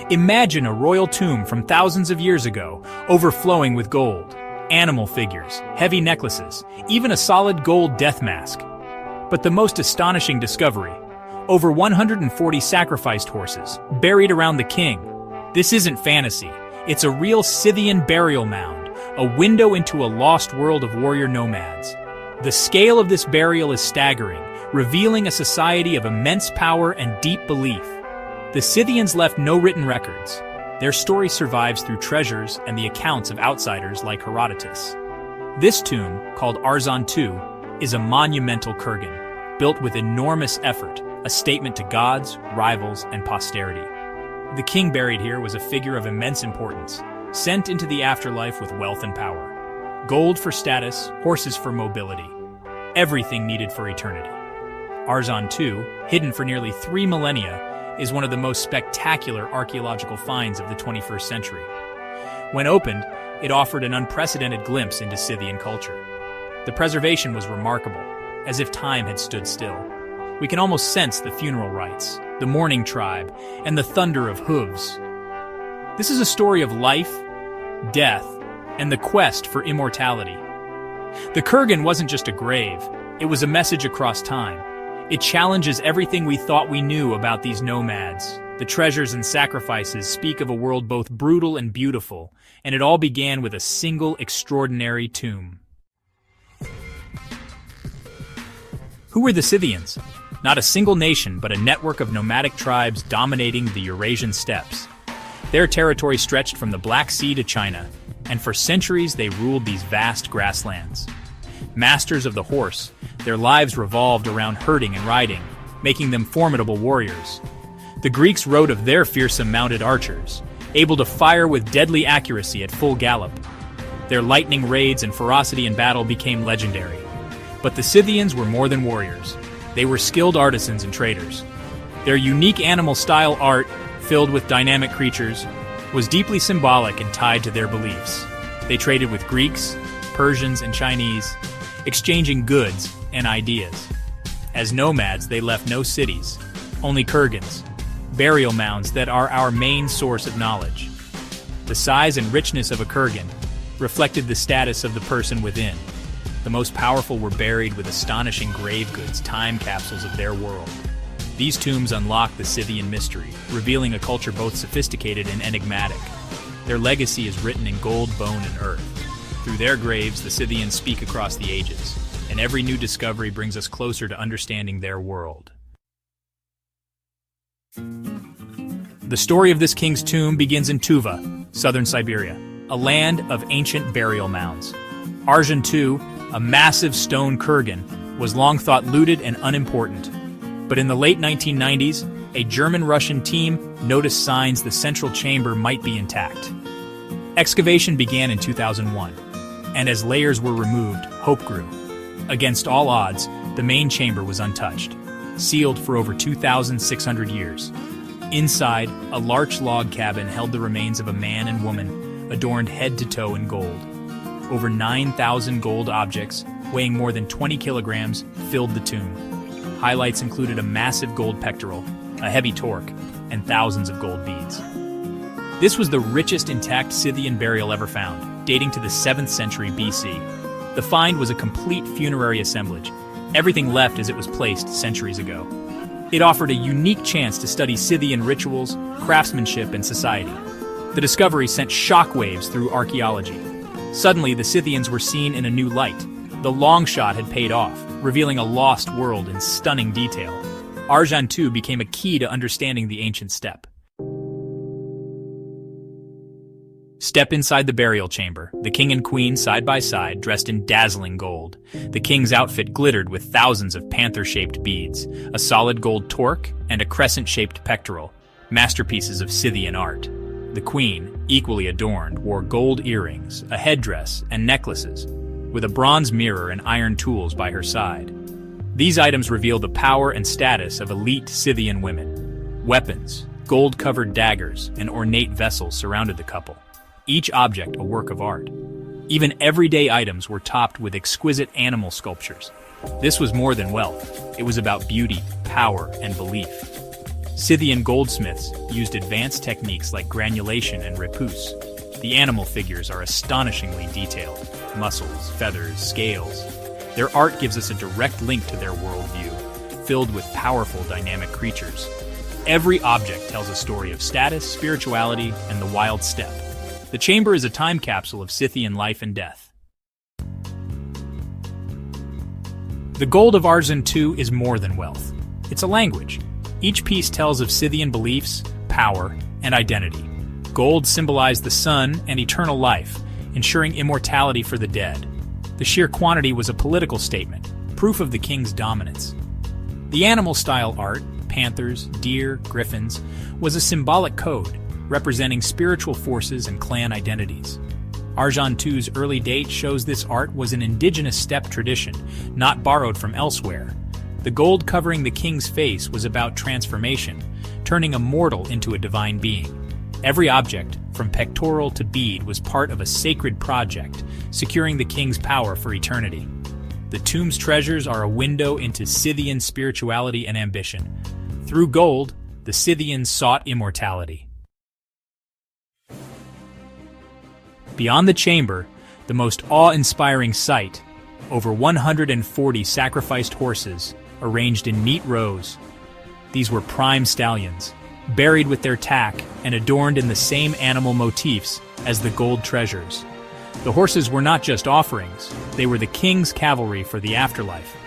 Imagine a royal tomb from thousands of years ago, overflowing with gold, animal figures, heavy necklaces, even a solid gold death mask. But the most astonishing discovery: over 140 sacrificed horses, buried around the king. This isn't fantasy, it's a real Scythian burial mound, a window into a lost world of warrior nomads. The scale of this burial is staggering, revealing a society of immense power and deep belief. The Scythians left no written records. Their story survives through treasures and the accounts of outsiders like Herodotus. This tomb, called Arzon II, is a monumental kurgan, built with enormous effort, a statement to gods, rivals, and posterity. The king buried here was a figure of immense importance, sent into the afterlife with wealth and power. Gold for status, horses for mobility. Everything needed for eternity. Arzon II, hidden for nearly 3 millennia, is one of the most spectacular archaeological finds of the 21st century. When opened, it offered an unprecedented glimpse into Scythian culture. The preservation was remarkable, as if time had stood still. We can almost sense the funeral rites, the mourning tribe, and the thunder of hooves. This is a story of life, death, and the quest for immortality. The kurgan wasn't just a grave, it was a message across time. It challenges everything we thought we knew about these nomads. The treasures and sacrifices speak of a world both brutal and beautiful, and it all began with a single extraordinary tomb. Who were the Scythians? Not a single nation, but a network of nomadic tribes dominating the Eurasian steppes. Their territory stretched from the Black Sea to China, and for centuries they ruled these vast grasslands. Masters of the horse, their lives revolved around herding and riding, making them formidable warriors. The Greeks wrote of their fearsome mounted archers, able to fire with deadly accuracy at full gallop. Their lightning raids and ferocity in battle became legendary. But the Scythians were more than warriors. They were skilled artisans and traders. Their unique animal-style art, filled with dynamic creatures, was deeply symbolic and tied to their beliefs. They traded with Greeks, Persians, and Chinese, exchanging goods and ideas. As nomads, they left no cities, only kurgans, burial mounds that are our main source of knowledge. The size and richness of a kurgan reflected the status of the person within. The most powerful were buried with astonishing grave goods, time capsules of their world. These tombs unlock the Scythian mystery, revealing a culture both sophisticated and enigmatic. Their legacy is written in gold, bone, and earth. Through their graves, the Scythians speak across the ages, and every new discovery brings us closer to understanding their world. The story of this king's tomb begins in Tuva, southern Siberia, a land of ancient burial mounds. Arzon II, a massive stone kurgan, was long thought looted and unimportant. But in the late 1990s, a German-Russian team noticed signs the central chamber might be intact. Excavation began in 2001, and as layers were removed, hope grew. Against all odds, the main chamber was untouched, sealed for over 2,600 years. Inside, a large log cabin held the remains of a man and woman, adorned head to toe in gold. Over 9,000 gold objects, weighing more than 20 kilograms, filled the tomb. Highlights included a massive gold pectoral, a heavy torque, and thousands of gold beads. This was the richest intact Scythian burial ever found, dating to the 7th century BC. The find was a complete funerary assemblage, everything left as it was placed centuries ago. It offered a unique chance to study Scythian rituals, craftsmanship, and society. The discovery sent shockwaves through archaeology. Suddenly, the Scythians were seen in a new light. The long shot had paid off, revealing a lost world in stunning detail. Arzon II became a key to understanding the ancient steppe. Step inside the burial chamber, the king and queen side by side, dressed in dazzling gold. The king's outfit glittered with thousands of panther-shaped beads, a solid gold torque, and a crescent-shaped pectoral, masterpieces of Scythian art. The queen, equally adorned, wore gold earrings, a headdress, and necklaces, with a bronze mirror and iron tools by her side. These items reveal the power and status of elite Scythian women. Weapons, gold-covered daggers, and ornate vessels surrounded the couple, each object a work of art. Even everyday items were topped with exquisite animal sculptures. This was more than wealth. It was about beauty, power, and belief. Scythian goldsmiths used advanced techniques like granulation and repousse. The animal figures are astonishingly detailed: muscles, feathers, scales. Their art gives us a direct link to their worldview, filled with powerful, dynamic creatures. Every object tells a story of status, spirituality, and the wild steppe. The chamber is a time capsule of Scythian life and death. The gold of Arjun II is more than wealth. It's a language. Each piece tells of Scythian beliefs, power, and identity. Gold symbolized the sun and eternal life, ensuring immortality for the dead. The sheer quantity was a political statement, proof of the king's dominance. The animal-style art, panthers, deer, griffins, was a symbolic code, representing spiritual forces and clan identities. Arjun II's early date shows this art was an indigenous steppe tradition, not borrowed from elsewhere. The gold covering the king's face was about transformation, turning a mortal into a divine being. Every object, from pectoral to bead, was part of a sacred project, securing the king's power for eternity. The tomb's treasures are a window into Scythian spirituality and ambition. Through gold, the Scythians sought immortality. Beyond the chamber, the most awe-inspiring sight, over 140 sacrificed horses, arranged in neat rows. These were prime stallions, buried with their tack and adorned in the same animal motifs as the gold treasures. The horses were not just offerings, they were the king's cavalry for the afterlife.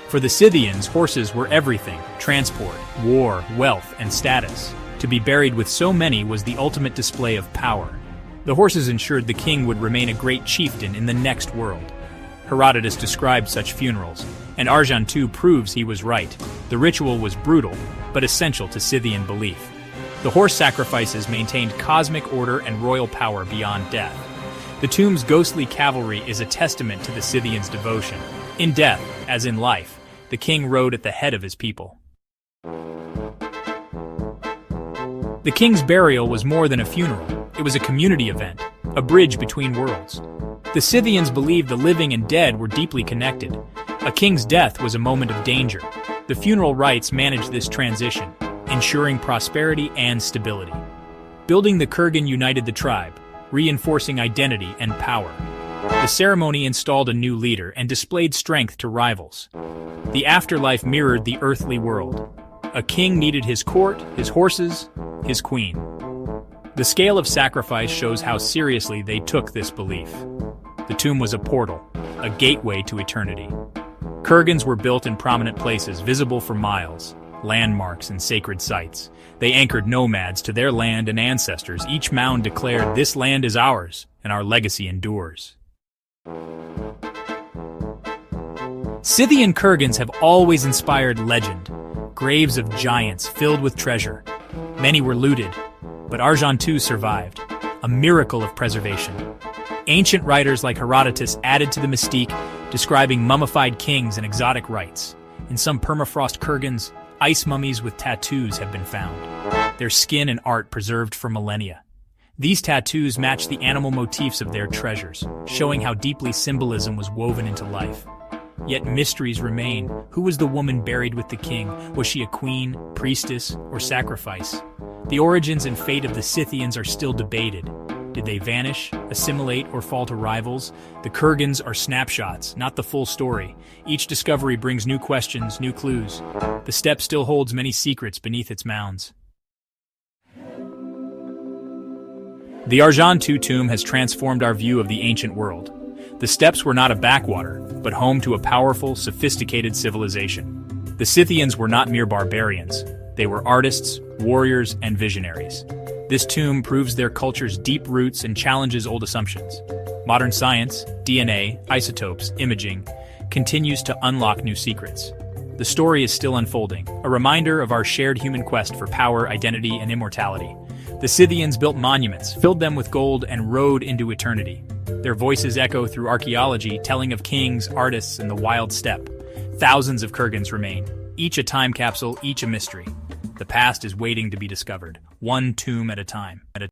For the Scythians, horses were everything: transport, war, wealth, and status. To be buried with so many was the ultimate display of power. The horses ensured the king would remain a great chieftain in the next world. Herodotus described such funerals, and Arjun II proves he was right. The ritual was brutal, but essential to Scythian belief. The horse sacrifices maintained cosmic order and royal power beyond death. The tomb's ghostly cavalry is a testament to the Scythians' devotion. In death, as in life, the king rode at the head of his people. The king's burial was more than a funeral. It was a community event, a bridge between worlds. The Scythians believed the living and dead were deeply connected. A king's death was a moment of danger. The funeral rites managed this transition, ensuring prosperity and stability. Building the kurgan united the tribe, reinforcing identity and power. The ceremony installed a new leader and displayed strength to rivals. The afterlife mirrored the earthly world. A king needed his court, his horses, his queen. The scale of sacrifice shows how seriously they took this belief. The tomb was a portal, a gateway to eternity. Kurgans were built in prominent places, visible for miles, landmarks and sacred sites. They anchored nomads to their land and ancestors. Each mound declared, "This land is ours, and our legacy endures." Scythian kurgans have always inspired legend, graves of giants filled with treasure. Many were looted, but Arjun II survived, a miracle of preservation. Ancient writers like Herodotus added to the mystique, describing mummified kings and exotic rites. In some permafrost kurgans, ice mummies with tattoos have been found, their skin and art preserved for millennia. These tattoos match the animal motifs of their treasures, showing how deeply symbolism was woven into life. Yet mysteries remain. Who was the woman buried with the king? Was she a queen, priestess, or sacrifice? The origins and fate of the Scythians are still debated. Did they vanish, assimilate, or fall to rivals? The kurgans are snapshots, not the full story. Each discovery brings new questions, new clues. The steppe still holds many secrets beneath its mounds. The Arjun II tomb has transformed our view of the ancient world. The steppes were not a backwater, but home to a powerful, sophisticated civilization. The Scythians were not mere barbarians. They were artists, warriors, and visionaries. This tomb proves their culture's deep roots and challenges old assumptions. Modern science, DNA, isotopes, imaging, continues to unlock new secrets. The story is still unfolding, a reminder of our shared human quest for power, identity, and immortality. The Scythians built monuments, filled them with gold, and rode into eternity. Their voices echo through archaeology, telling of kings, artists, and the wild steppe. Thousands of kurgans remain, each a time capsule, each a mystery. The past is waiting to be discovered, one tomb at a time.